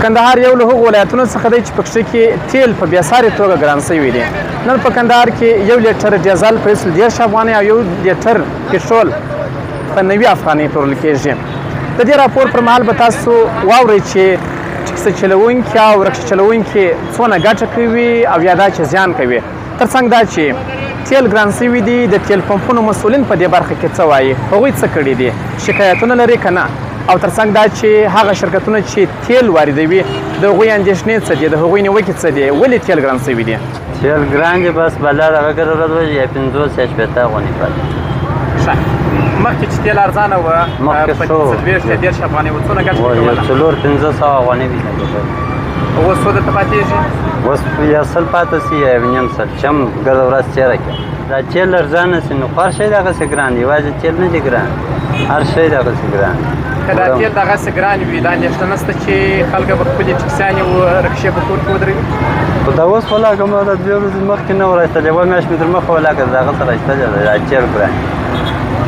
کندهار یو له هغو ولایتونو څخه دی چې پکښې کې تیل په بېسارې توګه ګران شوي دي. نن په کندهار کې 1 لیټر ډیزل په 130 افغانۍ او 1 لیټر پټرول په 90 افغانۍ پلورل کېږي. د دې راپور پر مهال به تاسو واورئ چې ټکسي چلوونکي او رکشه چلوونکي څونه ګټه کوي او یا دا چې زیان کوي. تر څنګ دا چې تیل ګران شوي دي، د تیل پمپونو مسؤلین په دې برخه کې څه وایي، هغوی څه کړي دي، شکایتونه لري که نه، او تر څنګ دا چې هغه شرکتونه چې تیل واردوي د هغوی اندېښنې څه دي، د هغوی نیوکې څه دي، ولې تیل ګران شوي دي؟ تیل ګران دي، بس بله دغه ګډوډ وایي یا 50 یا 80 افغانۍ پاتې. ښه، مخکې چې تیل ارزانه وه په 30 افغانۍ وه، څونه ګټه کوله؟ 400-500 افغانۍ دي. اوس څو درته پاتېږي؟ اوس یا 100 پاته سي یا نیم 100 چې هم ګډه ورځ تېره کړه. دا تیل ارزانه سي نو هر شی دغسې ګران دی، یوازې تیل نه دی ګران، هر شی دغسې ګران دی. که دا تیل دغسې ګران وي، دا اندېښنه نشته چې خلک به خپلې ټکسیانې او رکشې په کور کې ودروي؟ خو دا اوس خو لا کومه د 2 ورځې مخکې نه و رایستلی، یوه میاشت مې تر مخه وه لا که د هغه څه رایستلی ده، دا تیل ګران دی.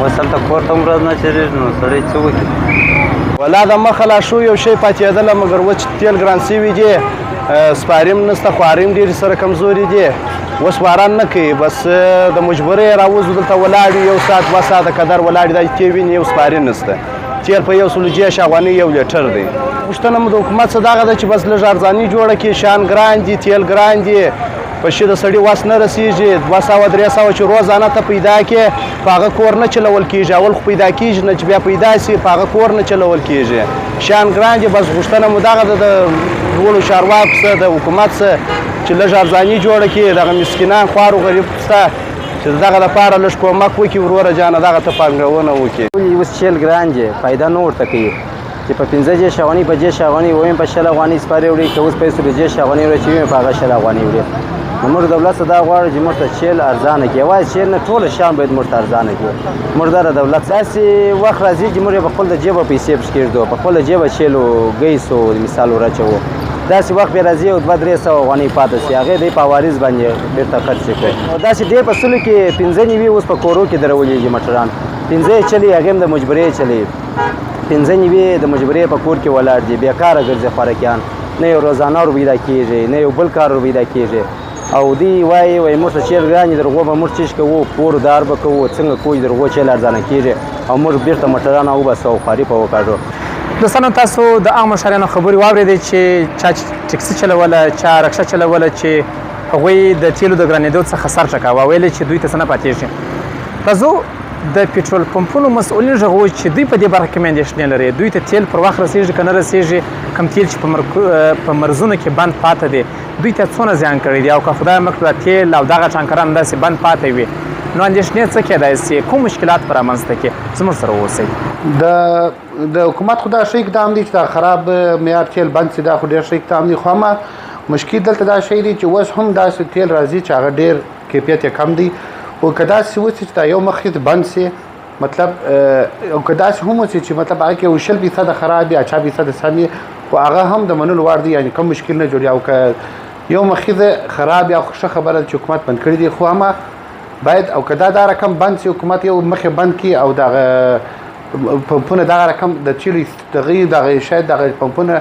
اوس هلته کور ته هم ورځ نه تېرېږي نو سړی څه وکړي؟ ولا د مخه لا شو یو شی پاتېدله، مګر وچ تیل ګران شوي دي، سپاریم نشته، خواریم ډېرې سره کمزوري دي، اوس باران نه کوي، بس د مجبورۍ راوځو دلته ولاړ یو 1 ساعت 2 ساعته قدر ولاړ دا چې ویني یو سپاري نشته. تیل په 130 افغانۍ 1 لیټر دی. پوښتنه مو د حکومت څه دغه ده چې بس لږ ارزاني جوړه کړي، شیان ګران دي، تیل ګران دي، په شي د سړي وس نه رسېږي، 200-300 چې روزانه ته پیدا کړې په هغه کور نه چلول کېږي، اول خو پیدا کېږي نه چې بیا پیدا سي په هغه کور نه چلول کېږي، شیان ګران دي. بس غوښتنه مو دغه ده د ټولو چارواکو څخه د حکومت څخه چې لږ ارزاني جوړه کړي، دغه مسکینان خوار و غریب شته چې دغه لپاره لږ کومک وکړي، وروره جانه دغه ته پانګونه وکړي. اوس تیل ګران دی، فایده نه ورته کوي چې په 15 افغانۍ په 10 افغانۍ ویم په 60 افغانۍ سپارې وړي، که اوس په 130 افغانۍ وړي چې ویم په هغه 60 افغانۍ وړي. نو موږ دولت څخه دا غواړو چې موږ ته تیل ارزانه کړي، یوازې تیل نه ټوله شیان باید موږ ته ارزانه کړي. موږ دا د دولت داسې وخت راځي چې موږ په خپل د جیبه پیسې پکې کېږدو، په خپله جیبه تیل و ګیس و مثال ورچوو، داسې وخت بیا راځي او 200-300 افغانۍ پاتې سي، هغې دی په عوارض باندې بېرته خرڅ کړي. داسې ډېر په سلو کې 15 نوي اوس په کورو کې درولېږي موټران، 15 چلي، هغې هم د مجبورۍ چلي، 15 نوي د مجبورۍ په کور کې ولاړ دي، بېکاره ګرځي خوارکیان، نه یو روزانه ور پیدا کېږي، نه یو بل کار ور پیدا کېږي. او دوی وایي موږ ته تیل ګران دي، د هغو به موږ چیش کوو، پور دار به کوو، څنګه کوو د هغو تیل ارزانه کېږي او موږ بېرته موټران وباسو او خواري په وکړو. دوستانو، تاسو د عامو شهریانو خبرې واورېدې چې چا ټکسي چلوله، چا رکشه چلوله چې هغوی د تیلو د ګرانېدو څخه سر ټکاوه، ویل چې دوی ته څه نه پاتېږي. راځو د پټرول پمپونو مسؤلین غږوو چې دوی په دې برخه کې اندېښنې لري، دوی ته تیل پر وخت رسېږي که نه رسېږي، کوم تیل چې په مرزونو کې بند پاته دی دوی ته څونه زیان کړی دی، او که خدای مه کړه تیل او دغه ټانکران داسې بند پاته وي نو اندېښنې څه کېدای سي، کوم مشکلات به رامنځته کړي؟ زموږ سره واوسئ. د حکومت خو دا ښه اقدام دی چې دا خراب معیار تیل بند سي، دا خو ډېر ښه اقدام دی، خو اما مشکل دلته دا شی دی چې اوس هم داسې تیل راځي چې هغه ډېر کیفیت یې کم دی، او که داسې وسي چې دا یو مخکې بند سي، مطلب او که داسې هم وسي چې مطلب هغه کې یو 20% خراب وي، 80% سم وي، خو هغه هم د منلو وړ دی، یعنې کوم مشکل نه جوړي. او که یو مخیزه خراب یا ښه خبره چې حکومت بند کړی دی، خو اما باید او که دا رقم بند سي، حکومت یو مخې بند کړي او دغه پمپونه دغه رقم د تیلو دغه شاید دغه پمپونه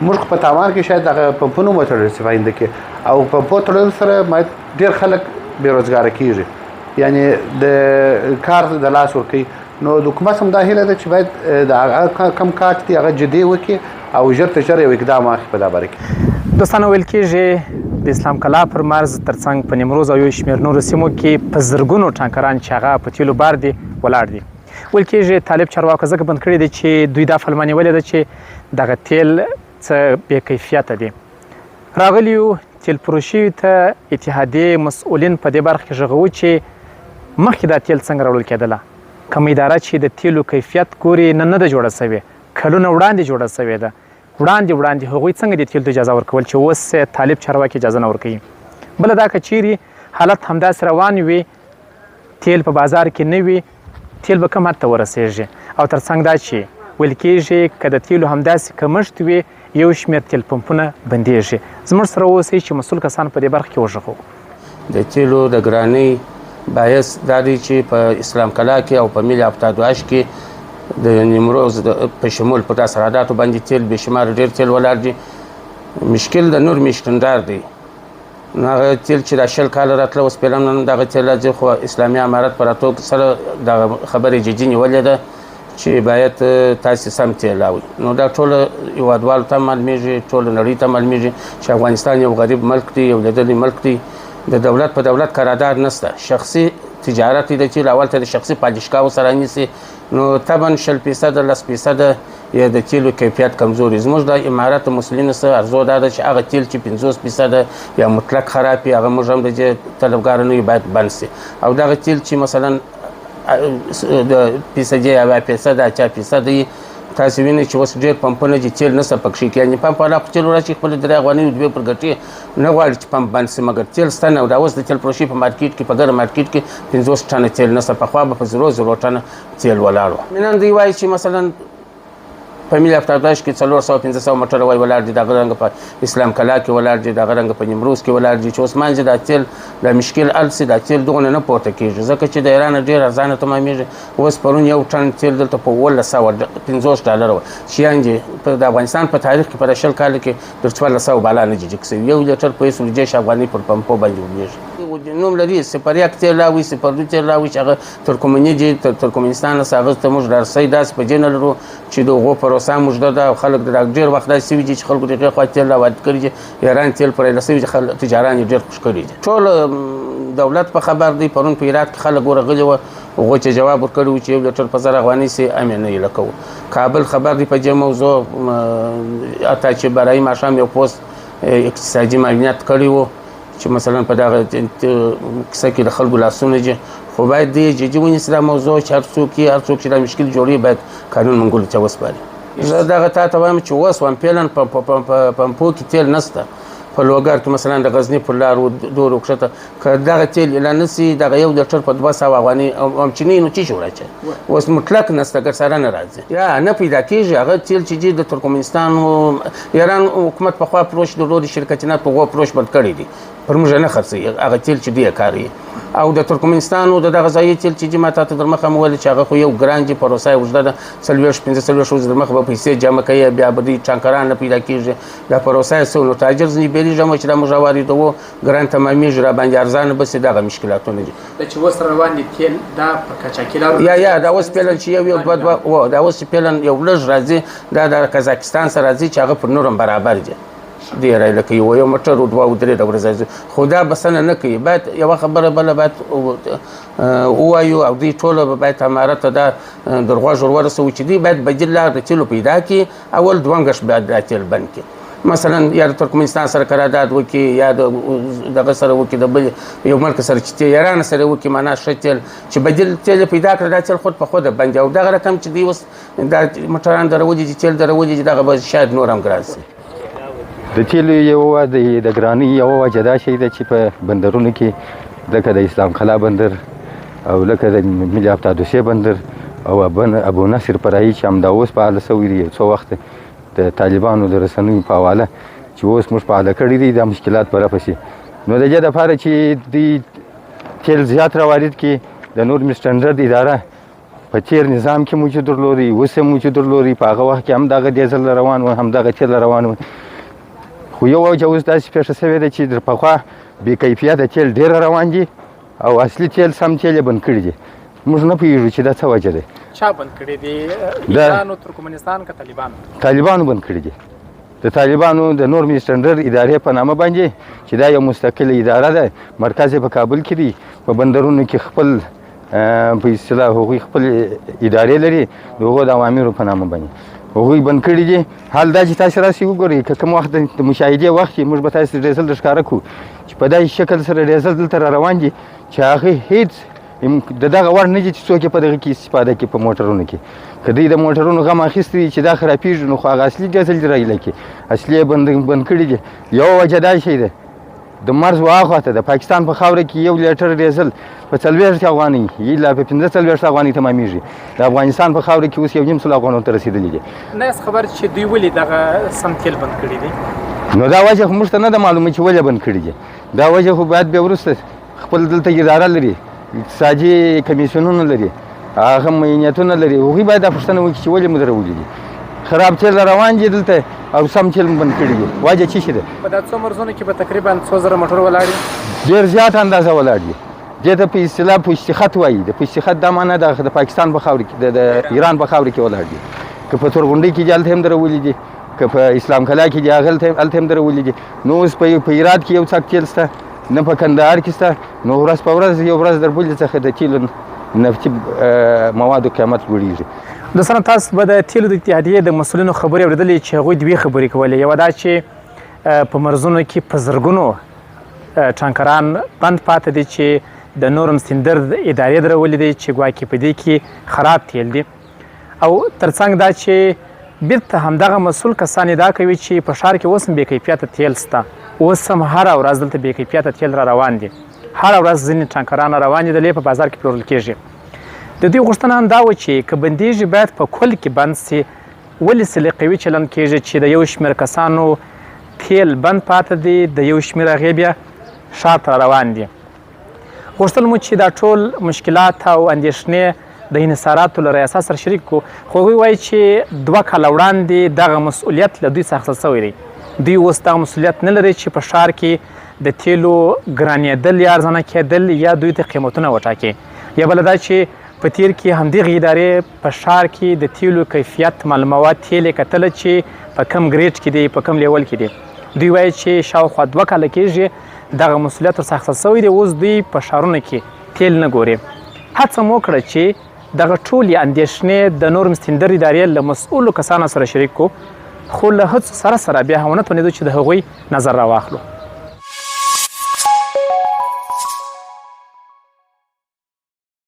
موږ په تاوان کې شاید دغه پمپونه وتړل سي په آینده کې، او پمپو تړلو سره باید ډېر خلک بېروزګاره کېږي، یعنې د کار د لاس ورکوي. نو د حکومت هم دا هیله ده چې باید د هغه کم کار چې دی هغه جدي وکړي او ژر تر ژره یو اقدام واخلي په دا باره کې. دوستانو، ویل کېږي د اسلام کلا پر مرز ترڅنګ په نیمروز او یو شمېر نورو سیمو کې په زرګونو ټانکران چې هغه په تیلو بار دي ولاړ دي. ویل کېږي طالب چارواکو ځکه بند کړي دي چې دوی دا فلمه نیولې ده چې دغه تیل څه بې کیفیته دي. راغلیو تیل فروشیو ته اتحادیې مسؤلین په دې برخه کې غږوو چې مخکې دا تیل څنګه راوړل کېدله، کومه اداره چې د تیلو کیفیت ګوري نن نه ده جوړه سوې، کلونه وړاندې جوړه سوې ده، وړاندې هغوی څنګه د تیلو ته اجازه ورکول چې اوس طالب چارواکي اجازه نه ورکوي. بله دا که چیرې حالت همداسې روان وي، تیل په بازار کې نه وي، تیل به کوم حد ته ورسېږي. او تر څنګ دا چې ویل کېږي که د تیلو همداسې کمښت وي، یو شمېر تیل پمپونه بندېږي. زموږ سره واوسئ چې مسؤل کسان په دې برخه کې وغږوو. د تیلو د ګرانۍ باعث دا دی چې په اسلام کلا کې او په ملي ابتداش کې د نیمروز په شمول په داسې راداتو باندې تیل بې شماره ډېر تیل ولاړ دي، مشکل د نور میشتندار دی. نو هغه تیل چې دا 20 کاله راتله اوس فعلا نن دغه تیل راځي، خو اسلامي امارت په راتګ سره دغه خبرې جدي نیولې ده چې باید تاسې سم تیل راوړئ. نو دا ټوله هېوادوالو ته معلومیږي، ټوله نړۍ ته معلومیږي چې افغانستان یو غریب ملک دی، یو لیدلی ملک دی. د دولت په دولت قرارداد نشته، شخصي تجارت دی. د تیلو اول ته د شخصي پالشګاو سره نیسي، نو طبعا 10% 10% یا د تیلو کیفیت کمزوري. زموږ د امارت مسلمینو سره ارزو دا ده چې هغه تیل چې 50% یا مطلق خراب وي هغه موږ هم د دې طلبګار نه یو باید بند سي. او دغه تیل چې مثلا د فیصدي یا 5% 4% تاسو وینئ چې اوس ډېر پمپونه چې تیل نشته پکښې کې، یعنې پمپ والا خو تیل راشي خپلې 3 افغانۍ 2 پر ګټې نه غواړي چې پمپ بند سي، مګر تیل شته نه. او دا اوس د تیل فروشي په مارکیټ کې، په ګرم مارکیټ کې 50 ټنه تیل نشته. پخوا به په 0 ټنه تیل ولاړ و. نن دوی وایي چې مثلا په ملي افتاداش کې 400-500 موټر وای ولاړ دي، دغه رنګ په اسلام کلا کې ولاړ دي، دغه رنګ په نیمروز کې ولاړ دي، چې اوس مانځي دا تیل د مشکل السي دا تیل دغه نه پورته کیږي، ځکه چې د ایران ډیر ارزانه تمامېږي. اوس پرون یو ټن تیل دلته په $150 و، چې یعنې د افغانستان په تاریخ کې په 20 کال کې تر 1400 بالا نه جګ شوی. 1 لیټر په 1 افغانۍ پر پمپو باندې وګورئ. نوم لري سپریاک تیل راوي، سپردو تیل راوي، چې هغه ترکمني دي، ترکمنستان څخه هغه ته موږ رسۍ داسې په جن لرو چې د هغو پروسه موږ ده او خلک د ډېر وخت داسې سوي دي چې خلکو دغې خوا تیل راوارد کړي دي. ایران تیل پرې رسوي چې تجاران یې ډېر خوښ کړي دي. ټول دولت په خبر دی. پرون په هرات کې خلک ورغلي وو، هغوی چې جواب ورکړی و چې 1 لیټر په 1000 افغانۍ سي امې نه یې لکوو. کابل خبر دی په دې موضوع، حتی چې برای ماښام یو پوسټ اقتصادي معلومات کړی و چې مثلا په دغه کیسه کې د خلکو لاسونه دي، خو باید دې جدي ونیسي دا موضوع چې هر څوک چې دا مشکل جوړوي باید قانون منګولو ته وسپاري. زه دغه تا ته وایم چې اوس فعلا په پمپو کې تیل نشته. په لوګر کې مثلا د غزني پر لار دور وکښته که دغه تیل اعلان نشي دغه 1 لیټر په 200 افغانۍ همچنۍ نو څه جوړه اوس مطلق نشته، ګرساره نه راځي یا نه پیدا کېږي. هغه تیل چې د ترکمنستان او ایران حکومت پخوا پروش د لوري شرکتونه په غو پروش بند کړی دي، پر موږ نه خرڅوي هغه تیل چې دی کاروي. او د ترکمنستان او دغه ځای تیل چې ماته ته در مخه مول چې هغه خو یو ګران دي پروسه وجده ده 45 ورځې در مخه به پیسې جمع کوي، بیا به دوی ټانکران نه پیدا کېږي. دا پروسه سو تاجر ځنې بیري جمع چې د موږ واردوو ګران تمامېږي را باندې ارزانه بس دغه مشکلاتونه دي. د چې اوس روان دي تیل دا په کچاکیلارو یا دا اوس پلن چې یو دوه دا اوس پلن یو لږ راځي دا د قزاقستان سره راځي چې هغه پر نورم برابر دي ډېر لکه یو موټر او 2 او 3 ورځې خو دا بسنه نه کوي. باید یو خبره بله باید ووایو او دوی ټوله باید امارت ته دا درغوږ ورسوي چې دوی باید بدیل لار د تیلو پیدا کړي. اول دوانګش باید دا تیل بند کړي، مثلا یا د ترکمنستان سره قرارداد وکړي یا دغه سره وکړي د بل یو ملک سره چې ایران سره وکړي معنا ښه تیل چې بدیل تیل پیدا کړي دا تیل خود په خوده بند. او دغه رقم چې دوی اوس دا موټران درولي دي تیل درولي دي دغه به شاید نور هم ګران شي. د تیلو یو د ګرانۍ یو وجه دا شی ده چې په بندرونو کې لکه د اسلام کلا بندر او لکه د ملي افتادوسیه بندر او ابو نصر پرایی چې همدا اوس فعاله شوي دي څو وخت د طالبانو د رسنیو په حواله چې اوس موږ فعاله کړي دي دا مشکلات په رافه شي. نو د دې دپاره چې دوی تیل زیات راوارد کړي د نور سټنډرډ اداره په تیر نظام کې موجود درلودي، اوس هم موجود درلودي، په هغه وخت کې هم دغه ډیزل روان و هم دغه تیل روان و. خو یو وجه اوس داسې پیښه شوې ده چې در پخوا بې کیفیته تیل ډېره روان دي او اصلي تیل سم تیل یې بند کړي دي. موږ نه پوهېږو چې دا څه وجه ده. چا بند کړي دي؟ ایران او ترکمنستان که طالبانو؟ طالبانو بند کړي دي. د طالبانو د نورمي سټنډرډ ادارې په نامه باندې چې دا یو مستقله اداره ده، مرکز یې په کابل کې دی، په بندرونو کې خپل په اصطلاح هغوی خپل ادارې لري د هغو د اوامرو په نامه باندې هغوی بند کړي دي. حال دا چې تاسو راسئ وګورئ که کوم وخت د مشاهدې وخت کې موږ به تاسو ډیزل درښکاره کړو چې په داسې شکل سره ډیزل دلته را روان دي چې هغه هېڅ د دغه وړ نه دي چې څوک یې په دغه کې استفاده کړي په موټرونو کې. که دوی د موټرونو غم اخیستی دي چې دا خرابېږي نو خو هغه اصلي ډیزل دي را ایله کړي، اصلي یې بند کړي دي. یوه وجه دا شی ده د مرز واخواته د پاکستان په خاوره کې 1 لیټر ډیزل په 40 افغانۍ یا په 45 افغانۍ تمامېږي. د افغانستان په خاوره کې اوس 1.5 افغانیو ته رسېدلي دي. نه خبر چې دوی ولې دغه سم تیل بند کړي دي؟ نو دا وجه خو موږ ته نه ده معلومه چې ولې بند کړي دي. دا وجه خو باید بیا وروسته خپل دلته اداره لري، اقتصادي کمیسیونونه لري، هغه معینیتونه لري، هغوی باید دا پوښتنه وکړي چې ولې مو درولي دي. خراب تیل روان دي دلته او سم تیل بند کړي دي وجه څه شي ده په دا څو مرزونو کې به تقریبا 2000 موټر ولاړ دي ډېر زیات اندازه ولاړ دي دې ته په اصطلاح پشت خط وایي د پشت خط دا معنی د پاکستان په خاوره کې د ایران په خاوره کې ولاړ دي که په تورغونډۍ کې جلته هم درولي دي که په اسلام کلا کې دي هلته هم درولي دي نو اوس په هرات کې یو څاک تیل شته نه په کندهار کې شته نو ورځ په ورځ یو ورځ دربلې څخه د تیلو نفتي موادو قیمت لوړېږي دوستانو تاسو به د تیلو د اتحادیې د مسؤلینو خبرې اورېدلې چې هغوی دوې خبرې کولې یوه دا چې په مرزونو کې په زرګونو ټانکران بند پاتې دي چې د نورم سیندرد ادارې درولې دي چې ګواکې په دې کې خراب تیل دي او ترڅنګ دا چې بیرته همدغه مسؤل کسان دا کوي چې په ښار کې اوس هم بې کیفیته تیل شته اوس هم هره ورځ دلته بې کیفیته تیل را روان دي هره ورځ ځینې ټانکران روان دي د لې په بازار کې پلورل کېږي د دوی غوښتنه هم دا وه چې که بندیږي باید په کل کې بند سي ولې سلیقوي چلند کېږي چې د یو شمېر کسانو تیل بند پاته دي د یو شمېر هغې بیا ښار ته روان دي غوښتل مو چې دا ټول مشکلات او اندېښنې د انحصاراتو له ریاست سره شریک کړو خو هغوی وایي چې 2 کاله وړاندې دغه مسؤلیت له دوی څخه اخیستل سوی دی دوی اوس دغه مسؤلیت نه لري چې په ښار کې د تیلو ګرانېدل یا ارزانه کېدل یا دوی ته قیمتونه وټاکي یا بله دا چې په تیر کې همدغې ادارې په ښار کې د تیلو کیفیت معلوموه تیل یې کتله چې په کم ګریډ کې دی په کم لیول کې دی دوی وایي چې شاوخوا 2 کاله کېږي دغه مسؤلیت ورڅخه اخیستل سوی دی اوس دوی په ښارونو کې تیل نه ګوري هڅه مو وکړه چې دغه ټولې اندېښنې د نورم سیندر ادارې له مسؤلو کسانو سره شریک کړو خو له هڅو سره بیا هم ونه توانېدو چې د هغوی نظر راواخلو